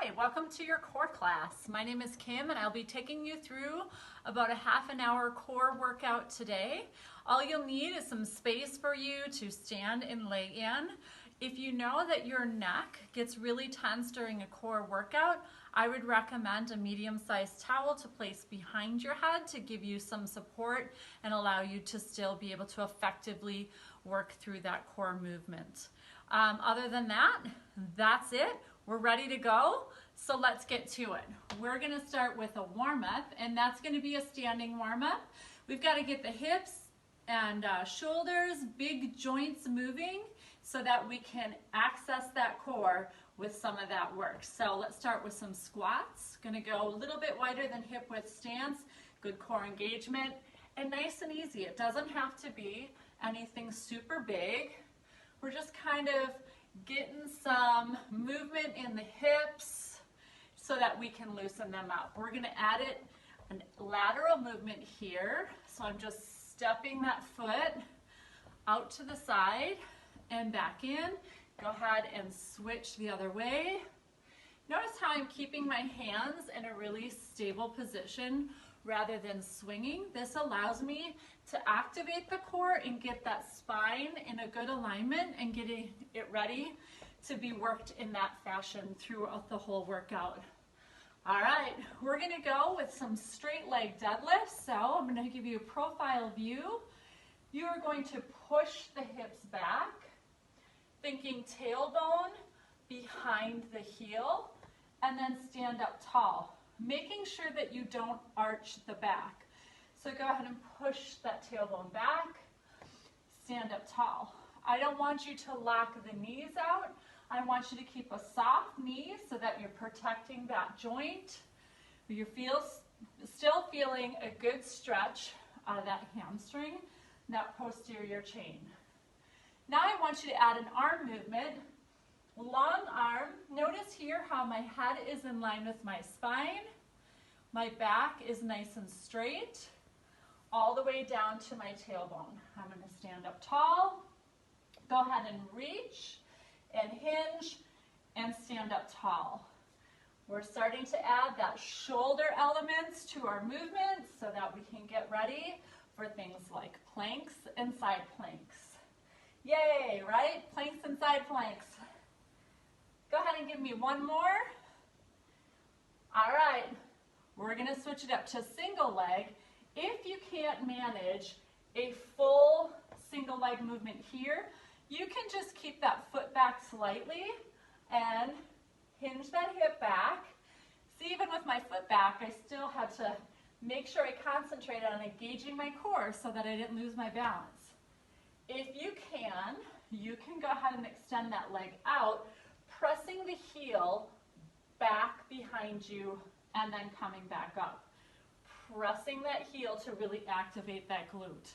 Hi, welcome to your core class. My name is Kim and I'll be taking you through about a half an hour core workout today. All you'll need is some space for you to stand and lay in. If you know that your neck gets really tense during a core workout, I would recommend a medium-sized towel to place behind your head to give you some support and allow you to still be able to effectively work through that core movement. Other than that, that's it. We're ready to go, so let's get to it. We're gonna start with a warm-up, and that's gonna be a standing warm-up. We've gotta get the hips and shoulders, big joints moving so that we can access that core with some of that work. So let's start with some squats. Gonna go a little bit wider than hip width stance, good core engagement, and nice and easy. It doesn't have to be anything super big. We're just kind of getting some movement in the hips so that we can loosen them up. We're going to add a lateral movement here. So I'm just stepping that foot out to the side and back in. Go ahead and switch the other way. Notice how I'm keeping my hands in a really stable position rather than swinging. This allows me to activate the core and get that spine in a good alignment and getting it ready to be worked in that fashion throughout the whole workout. All right, we're gonna go with some straight leg deadlifts. So I'm gonna give you a profile view. You are going to push the hips back, thinking tailbone behind the heel, and then stand up tall, making sure that you don't arch the back. So go ahead and push that tailbone back, stand up tall. I don't want you to lock the knees out. I want you to keep a soft knee so that you're protecting that joint. You're still feeling a good stretch out of that hamstring, that posterior chain. Now I want you to add an arm movement. Long arm. Notice here how my head is in line with my spine. My back is nice and straight, all the way down to my tailbone. I'm going to stand up tall. Go ahead and reach and hinge and stand up tall. We're starting to add that shoulder elements to our movement so that we can get ready for things like planks and side planks. Yay, right? Planks and side planks. Go ahead and give me one more. All right, we're gonna switch it up to single leg. If you can't manage a full single leg movement here, you can just keep that foot back slightly and hinge that hip back. See, even with my foot back, I still had to make sure I concentrated on engaging my core so that I didn't lose my balance. If you can go ahead and extend that leg out, pressing the heel back behind you and then coming back up. Pressing that heel to really activate that glute.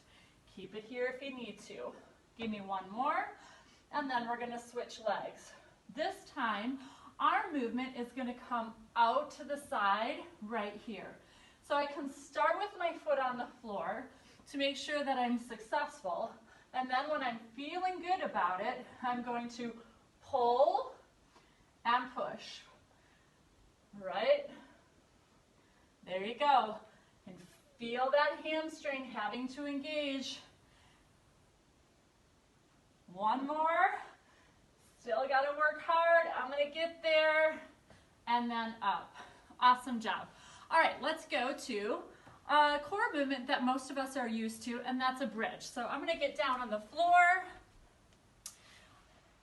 Keep it here if you need to. Give me one more, and then we're going to switch legs. This time, our movement is going to come out to the side right here. So I can start with my foot on the floor to make sure that I'm successful, and then when I'm feeling good about it, I'm going to pull and push. Right? There you go. And feel that hamstring having to engage. One more. Still got to work hard. I'm going to get there. And then up. Awesome job. All right, let's go to a core movement that most of us are used to, and that's a bridge. So I'm going to get down on the floor.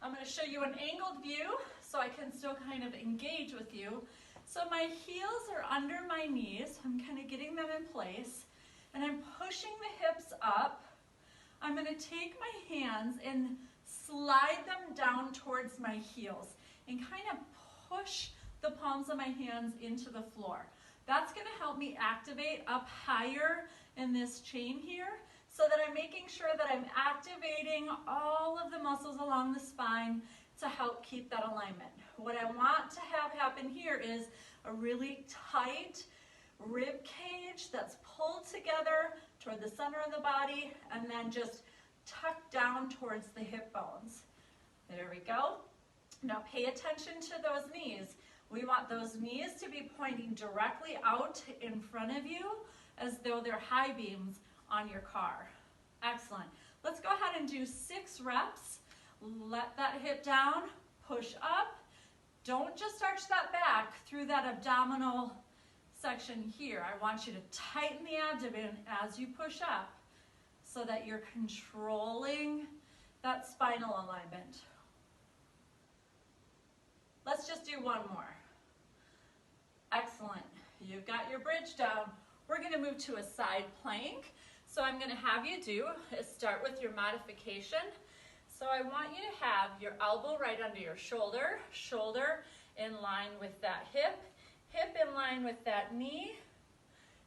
I'm going to show you an angled view so I can still kind of engage with you. So my heels are under my knees. I'm kind of getting them in place, and I'm pushing the hips up. I'm going to take my hands and slide them down towards my heels and kind of push the palms of my hands into the floor. That's going to help me activate up higher in this chain here so that I'm making sure that I'm activating all of the muscles along the spine to help keep that alignment. What I want to have happen here is a really tight rib cage that's pulled together toward the center of the body and then just tucked down towards the hip bones. There we go. Now pay attention to those knees. We want want those knees to be pointing directly out in front of you as though they're high beams on your car. Excellent. Let's go ahead and do 6 reps. Let that hip down, push up. Don't just arch that back through that abdominal section here. I want you to tighten the abdomen as you push up so that you're controlling that spinal alignment. Let's just do 1 more. Excellent. You've got your bridge down. We're going to move to a side plank. So I'm going to have you start with your modification. So I want you to have your elbow right under your shoulder, shoulder in line with that hip, hip in line with that knee.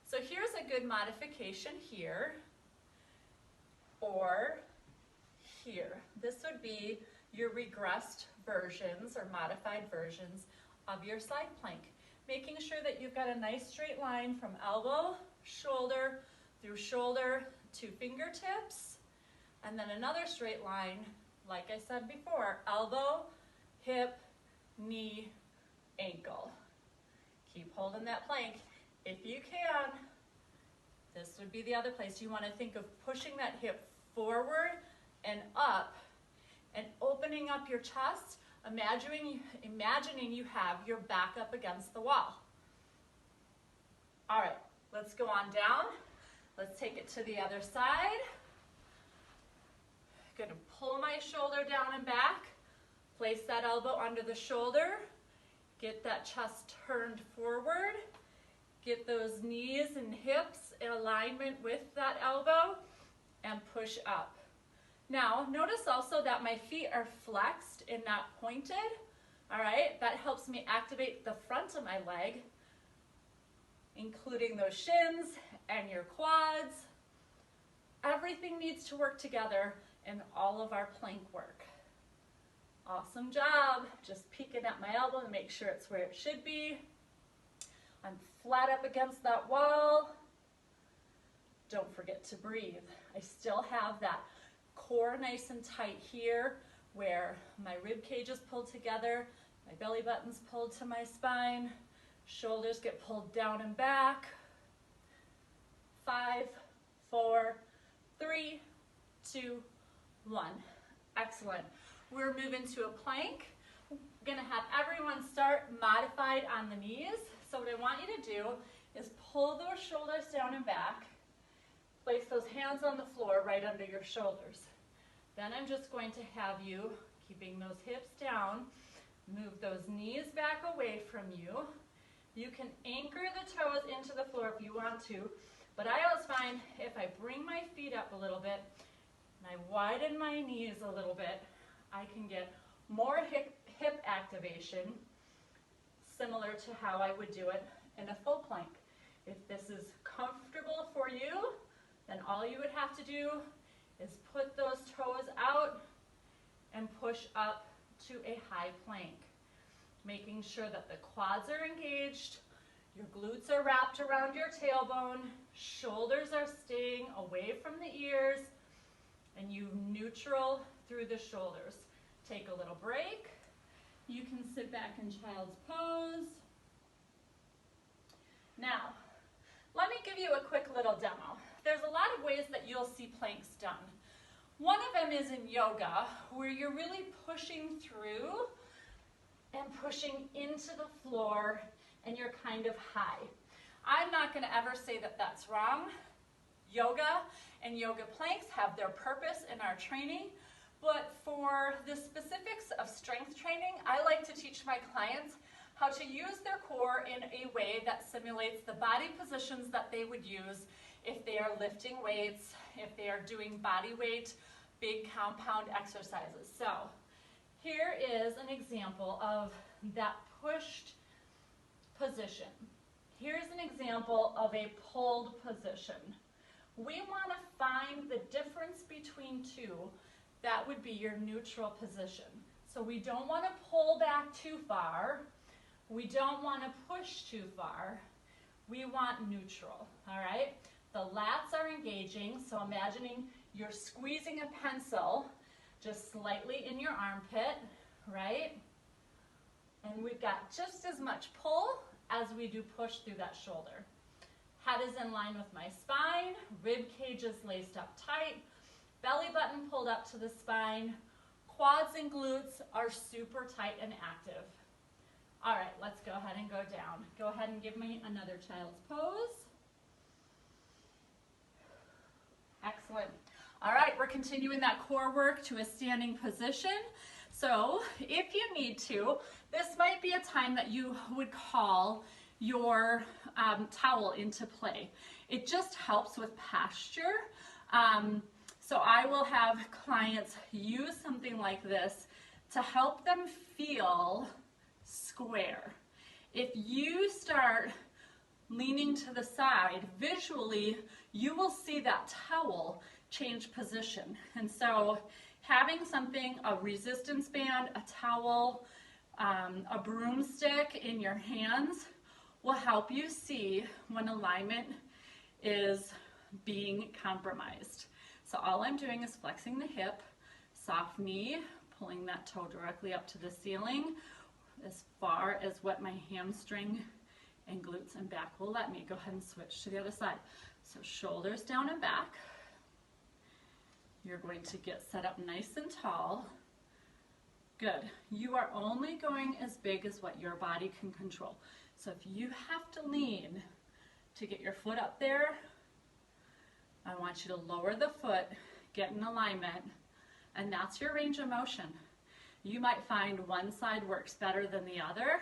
So here's a good modification here or here. This would be your regressed versions or modified versions of your side plank. Making sure that you've got a nice straight line from elbow, shoulder, through shoulder to fingertips, and then another straight line, like I said before, elbow, hip, knee, ankle. Keep holding that plank. If you can, this would be the other place. You want to think of pushing that hip forward and up and opening up your chest, imagining you have your back up against the wall. All right, let's go on down. Let's take it to the other side. Gonna pull my shoulder down and back. Place that elbow under the shoulder. Get that chest turned forward. Get those knees and hips in alignment with that elbow and push up. Now, notice also that my feet are flexed and not pointed. All right, that helps me activate the front of my leg, including those shins and your quads. Everything needs to work together in all of our plank work. Awesome job. Just peeking at my elbow to make sure it's where it should be. I'm flat up against that wall. Don't forget to breathe. I still have that core nice and tight here where my rib cage is pulled together, my belly button's pulled to my spine, shoulders get pulled down and back. 5, 4, 3, 2, 1. Excellent. We're moving to a plank. We're gonna have everyone start modified on the knees. So what I want you to do is pull those shoulders down and back. Place those hands on the floor right under your shoulders. Then I'm just going to have you, keeping those hips down, move those knees back away from you. You can anchor the toes into the floor if you want to, but I always find if I bring my feet up a little bit and I widen my knees a little bit, I can get more hip activation, similar to how I would do it in a full plank. If this is comfortable for you, then all you would have to do is put those toes out and push up to a high plank, making sure that the quads are engaged, your glutes are wrapped around your tailbone, shoulders are staying away from the ears, and you neutral through the shoulders. Take a little break. You can sit back in child's pose. Now, let me give you a quick little demo. There's a lot of ways that you'll see planks done. One of them is in yoga, where you're really pushing through and pushing into the floor, and you're kind of high. I'm not going to ever say that that's wrong. Yoga and yoga planks have their purpose in our training, but for the specifics of strength training, I like to teach my clients how to use their core in a way that simulates the body positions that they would use if they are lifting weights, if they are doing body weight, big compound exercises. So here is an example of that pushed position. Here's an example of a pulled position. We want to find the difference between two. That would be your neutral position. So we don't want to pull back too far. We don't want to push too far. We want neutral, all right? The lats are engaging, so imagining you're squeezing a pencil just slightly in your armpit, right? And we've got just as much pull as we do push through that shoulder. Head is in line with my spine, rib cage is laced up tight, belly button pulled up to the spine, quads and glutes are super tight and active. All right, let's go ahead and go down. Go ahead and give me another child's pose. Excellent. All right, we're continuing that core work to a standing position. So if you need to, this might be a time that you would call your towel into play. It just helps with posture. So I will have clients use something like this to help them feel square. If you start leaning to the side, visually, you will see that towel change position. And so having something, a resistance band, a towel, a broomstick in your hands will help you see when alignment is being compromised. So all I'm doing is flexing the hip, soft knee, pulling that toe directly up to the ceiling as far as what my hamstring and glutes and back will let me. Go ahead and switch to the other side. So shoulders down and back. You're going to get set up nice and tall. Good. You are only going as big as what your body can control. So if you have to lean to get your foot up there, I want you to lower the foot, get in alignment, and that's your range of motion. You might find one side works better than the other,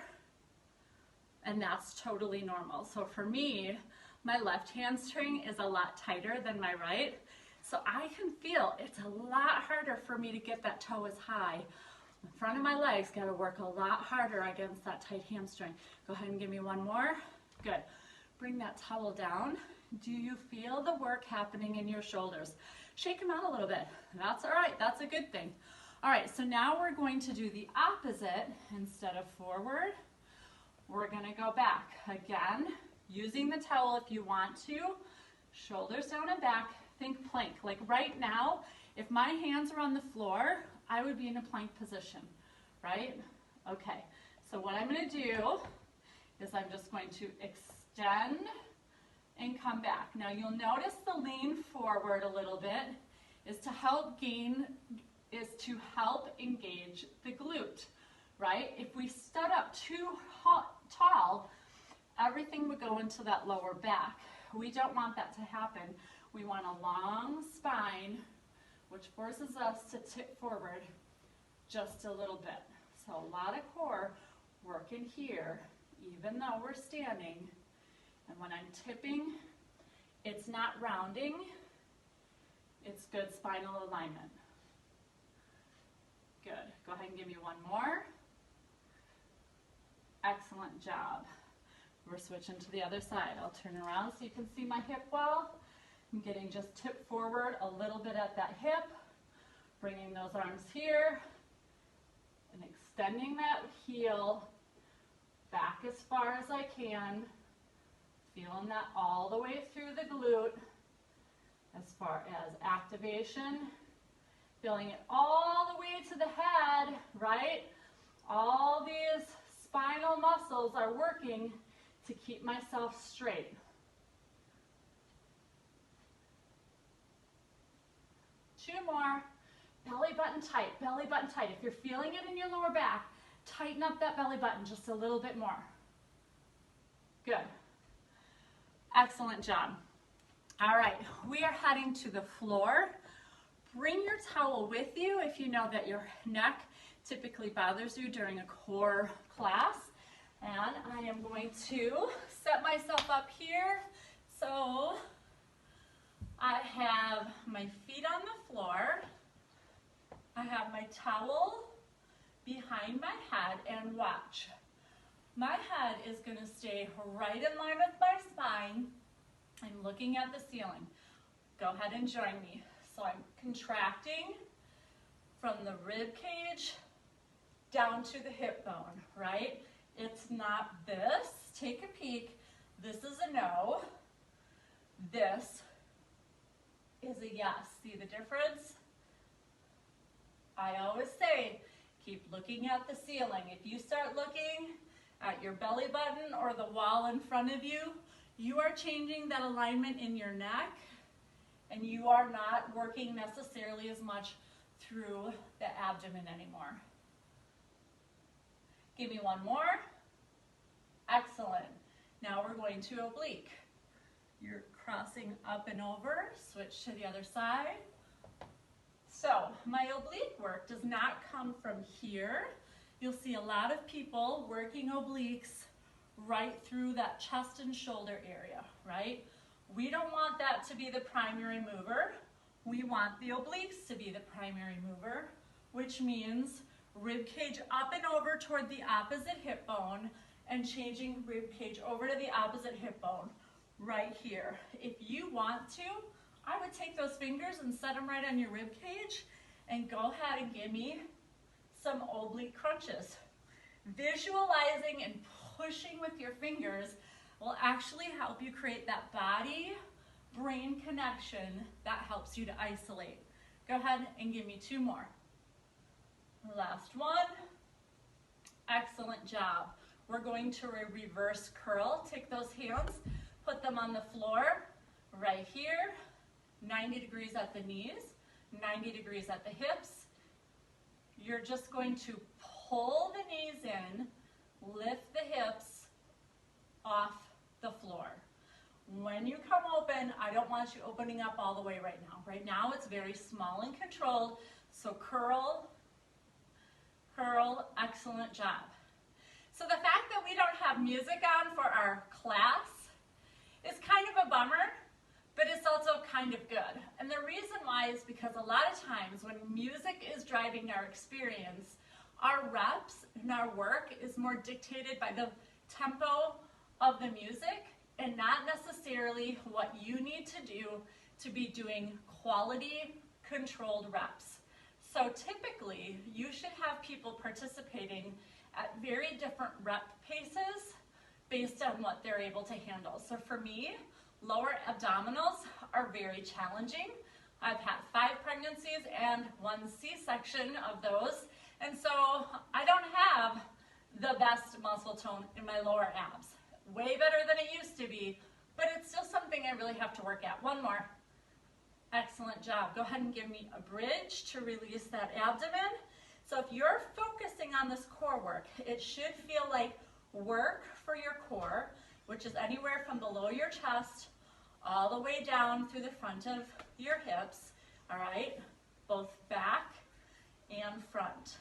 and that's totally normal. So for me, my left hamstring is a lot tighter than my right, so I can feel it's a lot harder for me to get that toe as high. The front of my legs got to work a lot harder against that tight hamstring. Go ahead and give me one more. Good. Bring that towel down. Do you feel the work happening in your shoulders? Shake them out a little bit. That's all right. That's a good thing. All right, so now we're going to do the opposite. Instead of forward, we're going to go back. Again, using the towel if you want to. Shoulders down and back. Think plank. Like right now, if my hands are on the floor, I would be in a plank position, right? Okay, so what I'm going to do is I'm just going to extend and come back. Now you'll notice the lean forward a little bit is to help engage the glute, right? If we stood up too tall, everything would go into that lower back. We don't want that to happen. We want a long spine, which forces us to tip forward just a little bit. So a lot of core work in here, even though we're standing. And when I'm tipping, it's not rounding, it's good spinal alignment. Good. Go ahead and give me one more. Excellent job. We're switching to the other side. I'll turn around so you can see my hip well. I'm getting just tip forward a little bit at that hip, bringing those arms here, and extending that heel back as far as I can, feeling that all the way through the glute as far as activation, feeling it all the way to the head, right? All these spinal muscles are working to keep myself straight. Two more. Belly button tight, belly button tight. If you're feeling it in your lower back, tighten up that belly button just a little bit more. Good. Excellent job. All right, we are heading to the floor. Bring your towel with you if you know that your neck typically bothers you during a core class. And I am going to set myself up here. So I have my feet on the floor. I have my towel behind my head, and watch. My head is going to stay right in line with my spine. I'm looking at the ceiling. Go ahead and join me. So I'm contracting from the rib cage down to the hip bone, right? It's not this. Take a peek. This is a no. This is a yes. See the difference? I always say, Keep looking at the ceiling. If you start looking at your belly button or the wall in front of you, you are changing that alignment in your neck, and you are not working necessarily as much through the abdomen anymore. Give me one more. Excellent. Now we're going to oblique. You're crossing up and over, switch to the other side. So my oblique work does not come from here. You'll see a lot of people working obliques right through that chest and shoulder area, right? We don't want that to be the primary mover. We want the obliques to be the primary mover, which means rib cage up and over toward the opposite hip bone and changing rib cage over to the opposite hip bone right here. If you want to, I would take those fingers and set them right on your rib cage and go ahead and give me some oblique crunches. Visualizing and pushing with your fingers will actually help you create that body-brain connection that helps you to isolate. Go ahead and give me two more. Last one. Excellent job. We're going to a reverse curl. Take those hands, put them on the floor right here, 90 degrees at the knees, 90 degrees at the hips. You're just going to pull the knees in, lift the hips off the floor. When you come open, I don't want you opening up all the way right now. Right now it's very small and controlled, so curl, curl, excellent job. So the fact that we don't have music on for our class is kind of a bummer, but it's also kind of good. And the reason why is because a lot of times when music is driving our experience, our reps and our work is more dictated by the tempo of the music and not necessarily what you need to do to be doing quality controlled reps. So typically, you should have people participating at very different rep paces based on what they're able to handle. So for me, lower abdominals are very challenging. I've had 5 pregnancies and 1 C-section of those, and so I don't have the best muscle tone in my lower abs. Way better than it used to be, but it's still something I really have to work at. One more. Excellent job. Go ahead and give me a bridge to release that abdomen. So if you're focusing on this core work, it should feel like work for your core, which is anywhere from below your chest all the way down through the front of your hips, all right? Both back and front.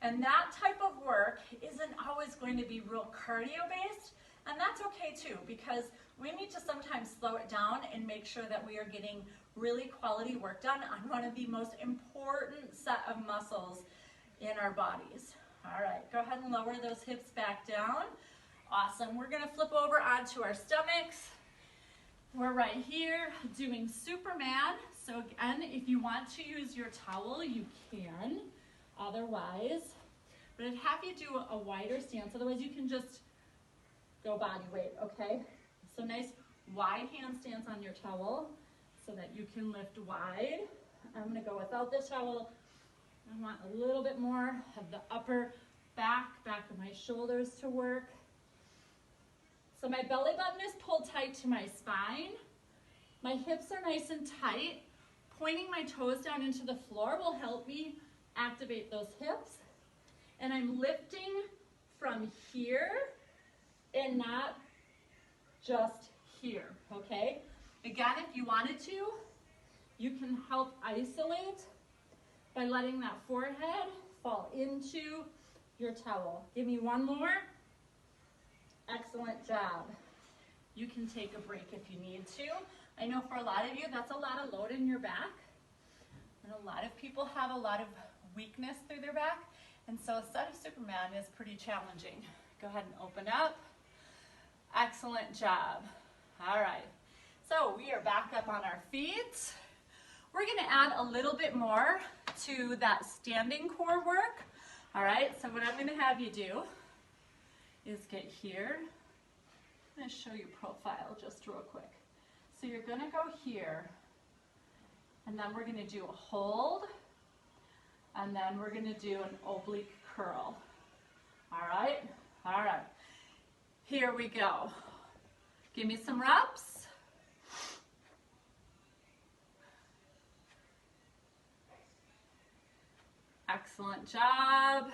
And that type of work isn't always going to be real cardio-based, and that's okay too, because we need to sometimes slow it down and make sure that we are getting really quality work done on one of the most important set of muscles in our bodies. All right, go ahead and lower those hips back down. Awesome. We're going to flip over onto our stomachs. We're right here doing Superman. So again, if you want to use your towel, you can. Otherwise, but I'd have you do a wider stance. Otherwise, you can just go body weight, okay? So nice wide hand stance on your towel so that you can lift wide. I'm going to go without the towel. I want a little bit more of the upper back of my shoulders to work. So my belly button is pulled tight to my spine. My hips are nice and tight. Pointing my toes down into the floor will help me activate those hips. And I'm lifting from here and not just here, okay? Again, if you wanted to, you can help isolate by letting that forehead fall into your towel. Give me one more. Excellent job. You can take a break if you need to. I know for a lot of you, that's a lot of load in your back. And a lot of people have a lot of weakness through their back. And so a set of Superman is pretty challenging. Go ahead and open up. Excellent job. All right. So we are back up on our feet. We're going to add a little bit more to that standing core work. All right, so what I'm going to have you do is get here. I'm going to show you profile just real quick. So you're going to go here, and then we're going to do a hold, and then we're going to do an oblique curl. All right, all right. Here we go. Give me some reps. Excellent job.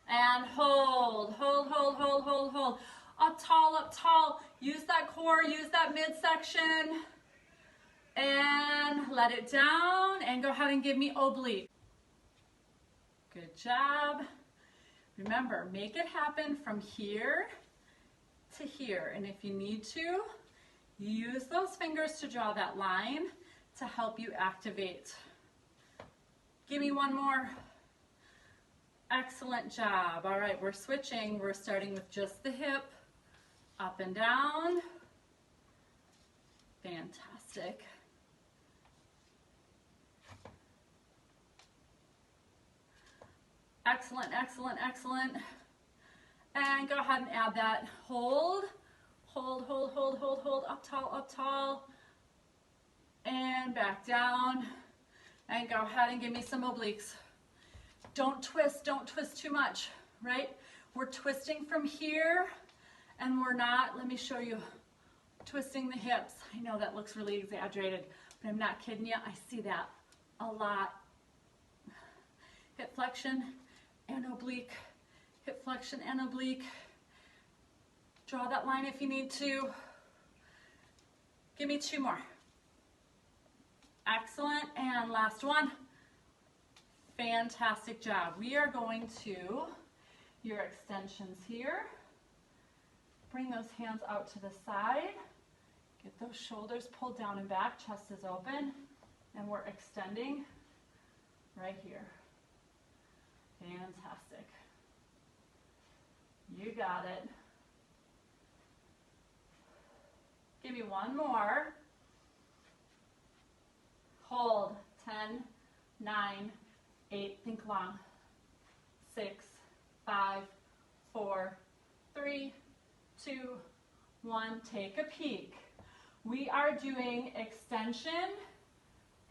And hold, hold, hold, hold, hold, hold. Up tall, up tall. Use that core, use that midsection. And let it down and go ahead and give me oblique. Good job. Remember, make it happen from here to here. And if you need to, use those fingers to draw that line to help you activate. Give me one more. Excellent job. All right, we're switching. We're starting with just the hip, up and down. Fantastic. Excellent, excellent, excellent. And go ahead and add that hold. Hold, hold, hold, hold, hold. Up tall, up tall. And back down. And go ahead and give me some obliques. Don't twist too much, right? We're twisting from here and we're not, let me show you, twisting the hips. I know that looks really exaggerated, but I'm not kidding you. I see that a lot. Hip flexion and oblique, hip flexion and oblique. Draw that line if you need to. Give me two more. Excellent, and last one. Fantastic job. We are going to your extensions here. Bring those hands out to the side. Get those shoulders pulled down and back, chest is open, and we're extending right here. Fantastic. You got it. Give me one more. Hold. 10, 9, 8, think long. 6, 5, 4, 3, 2, 1. Take a peek. We are doing extension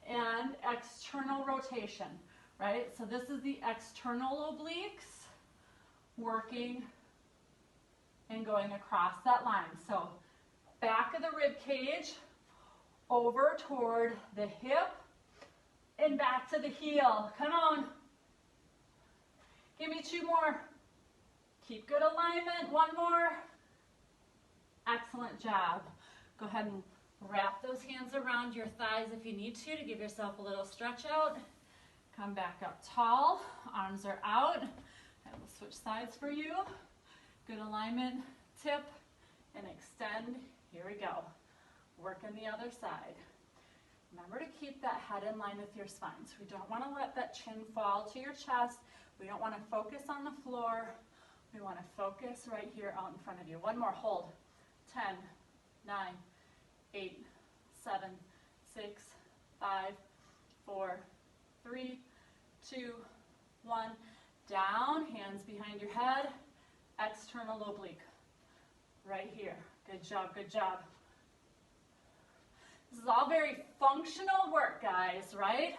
and external rotation, right? So this is the external obliques working and going across that line. So back of the rib cage, over toward the hip, and back to the heel. Come on. Give me two more. Keep good alignment. One more. Excellent job. Go ahead and wrap those hands around your thighs if you need to give yourself a little stretch out. Come back up tall. Arms are out. I will switch sides for you. Good alignment. Tip and extend. Here we go. Work on the other side. Remember to keep that head in line with your spine. So we don't want to let that chin fall to your chest. We don't want to focus on the floor. We want to focus right here out in front of you. One more, hold. 10, 9, 8, 7, 6, 5, 4, 3, 2, 1. Down, hands behind your head. External oblique. Right here. Good job, good job. This is all very functional work, guys, right?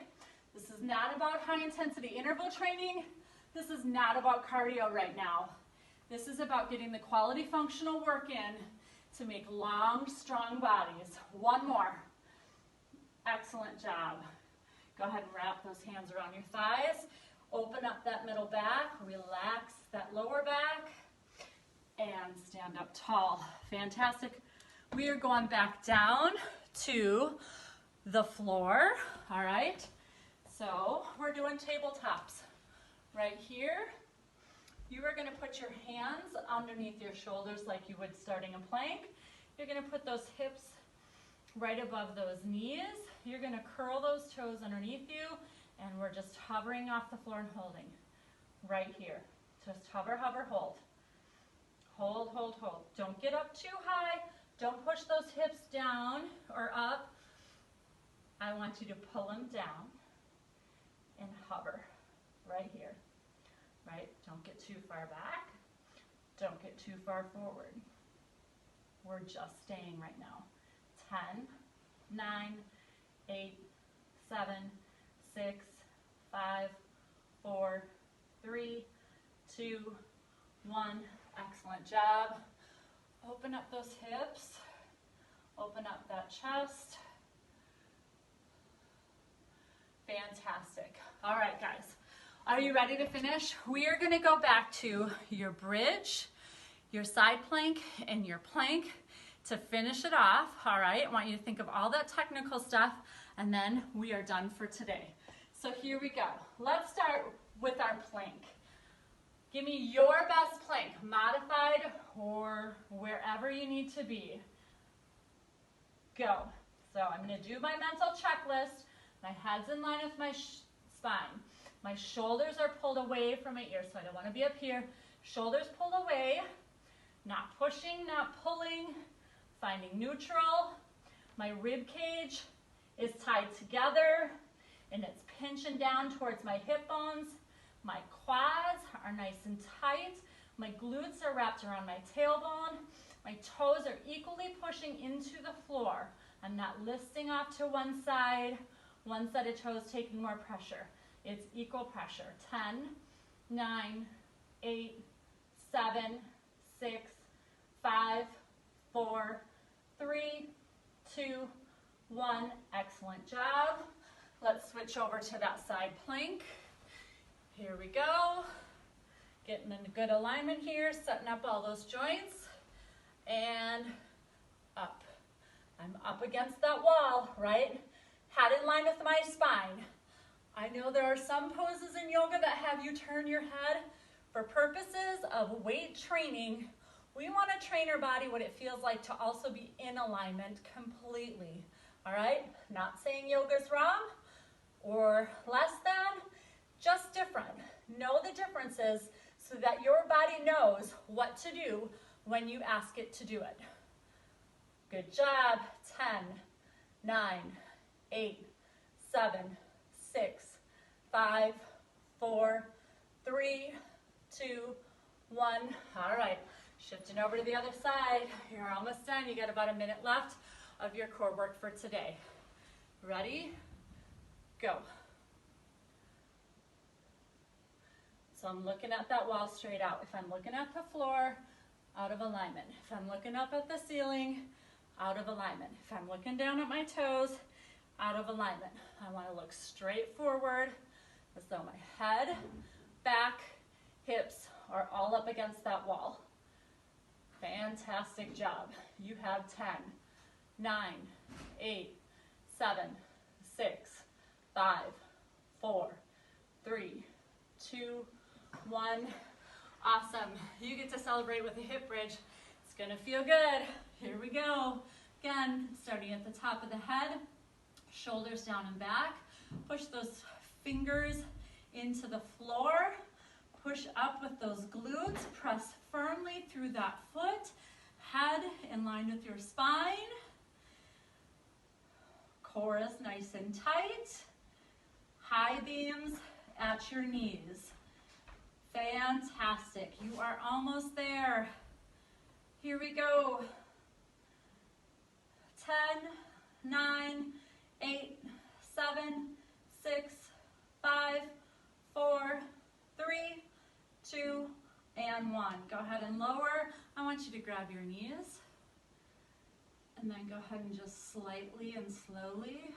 This is not about high intensity interval training. This is not about cardio right now. This is about getting the quality functional work in to make long, strong bodies. One more. Excellent job. Go ahead and wrap those hands around your thighs. Open up that middle back. Relax that lower back. And stand up tall. Fantastic. We are going back down to the floor. All right. So we're doing tabletops. Right here, you are going to put your hands underneath your shoulders like you would starting a plank. You're going to put those hips right above those knees. You're going to curl those toes underneath you, and we're just hovering off the floor and holding right here. Just hover, hover, hold. Hold, hold, hold. Don't get up too high. Don't push those hips down or up. I want you to pull them down and hover right here. Right? Don't get too far back. Don't get too far forward. We're just staying right now. 10, 9, 8, 7, 6, 5, 4, 3, 2, 1. Excellent job. Open up those hips. Open up that chest. Fantastic. All right, guys. Are you ready to finish? We are going to go back to your bridge, your side plank, and your plank to finish it off. All right. I want you to think of all that technical stuff, and then we are done for today. So here we go. Let's start with our plank. Give me your best plank, modified or wherever you need to be. Go. So I'm going to do my mental checklist. My head's in line with my spine. My shoulders are pulled away from my ears, so I don't want to be up here. Shoulders pulled away, not pushing, not pulling, finding neutral. My rib cage is tied together, and it's pinching down towards my hip bones. My quads are nice and tight. My glutes are wrapped around my tailbone. My toes are equally pushing into the floor. I'm not listing off to one side of toes taking more pressure. It's equal pressure. 10, 9, 8, 7, 6, 5, 4, 3, 2, 1. Excellent job. Let's switch over to that side plank. Here we go. Getting in good alignment here, setting up all those joints. And up. I'm up against that wall, right? Head in line with my spine. I know there are some poses in yoga that have you turn your head. For purposes of weight training, we want to train our body what it feels like to also be in alignment completely. All right? Not saying yoga's wrong or less than, just different. Know the differences so that your body knows what to do when you ask it to do it. Good job. 10, 9, 8, 7, 6, 5, 4, 3, 2, 1. All right, shifting over to the other side. You're almost done. You got about a minute left of your core work for today. Ready? Go. So I'm looking at that wall straight out. If I'm looking at the floor, out of alignment. If I'm looking up at the ceiling, out of alignment. If I'm looking down at my toes, out of alignment. I want to look straight forward as though my head, back, hips are all up against that wall. Fantastic job. You have 10, 9, 8, 7, 6, 5, 4, 3, 2, 1. Awesome. You get to celebrate with a hip bridge. It's going to feel good. Here we go. Again, starting at the top of the head, shoulders down and back. Push those fingers into the floor. Push up with those glutes. Press firmly through that foot. Head in line with your spine. Core is nice and tight. High beams at your knees. Fantastic. You are almost there. Here we go. 10, 9, 8, 7, 6, 5, 4, 3, 2, and 1. Go ahead and lower. I want you to grab your knees. And then go ahead and just slightly and slowly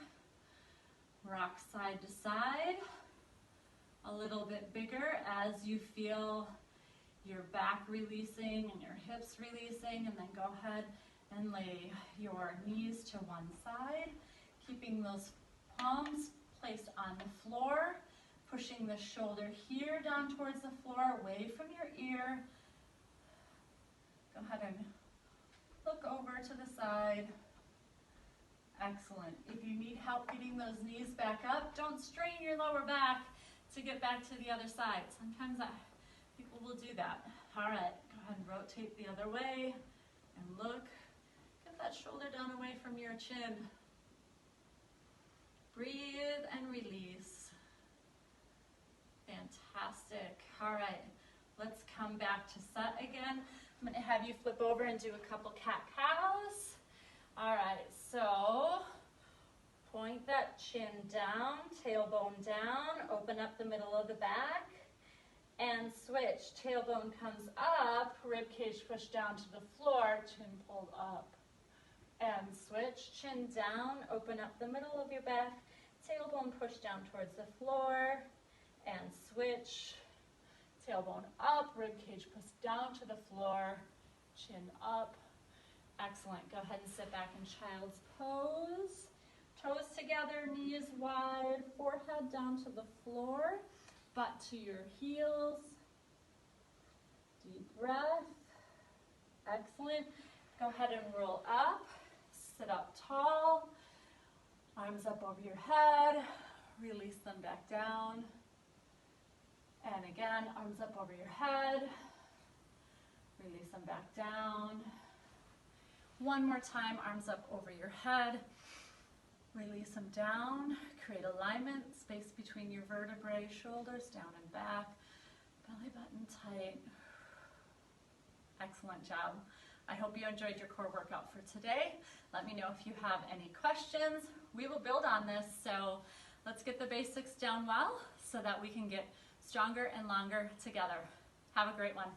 rock side to side. A little bit bigger as you feel your back releasing and your hips releasing, and then go ahead and lay your knees to one side, keeping those palms placed on the floor, pushing the shoulder here down towards the floor, away from your ear. Go ahead and look over to the side. Excellent. If you need help getting those knees back up, don't strain your lower back to get back to the other side. Sometimes people will do that. All right, go ahead and rotate the other way and look. Get that shoulder down away from your chin. Breathe and release. Fantastic. All right, let's come back to set again. I'm going to have you flip over and do a couple cat-cows. All right, so point that chin down, tailbone down, open up the middle of the back, and switch. Tailbone comes up, rib cage push down to the floor, chin pulled up. And switch, chin down, open up the middle of your back, tailbone push down towards the floor, and switch. Tailbone up, rib cage push down to the floor, chin up. Excellent. Go ahead and sit back in child's pose. Toes together, knees wide, forehead down to the floor, butt to your heels. Deep breath. Excellent. Go ahead and roll up. Sit up tall. Arms up over your head. Release them back down. And again, arms up over your head. Release them back down. One more time, arms up over your head. Release them down. Create alignment, space between your vertebrae, shoulders down and back. Belly button tight. Excellent job. I hope you enjoyed your core workout for today. Let me know if you have any questions. We will build on this, so let's get the basics down well so that we can get stronger and longer together. Have a great one.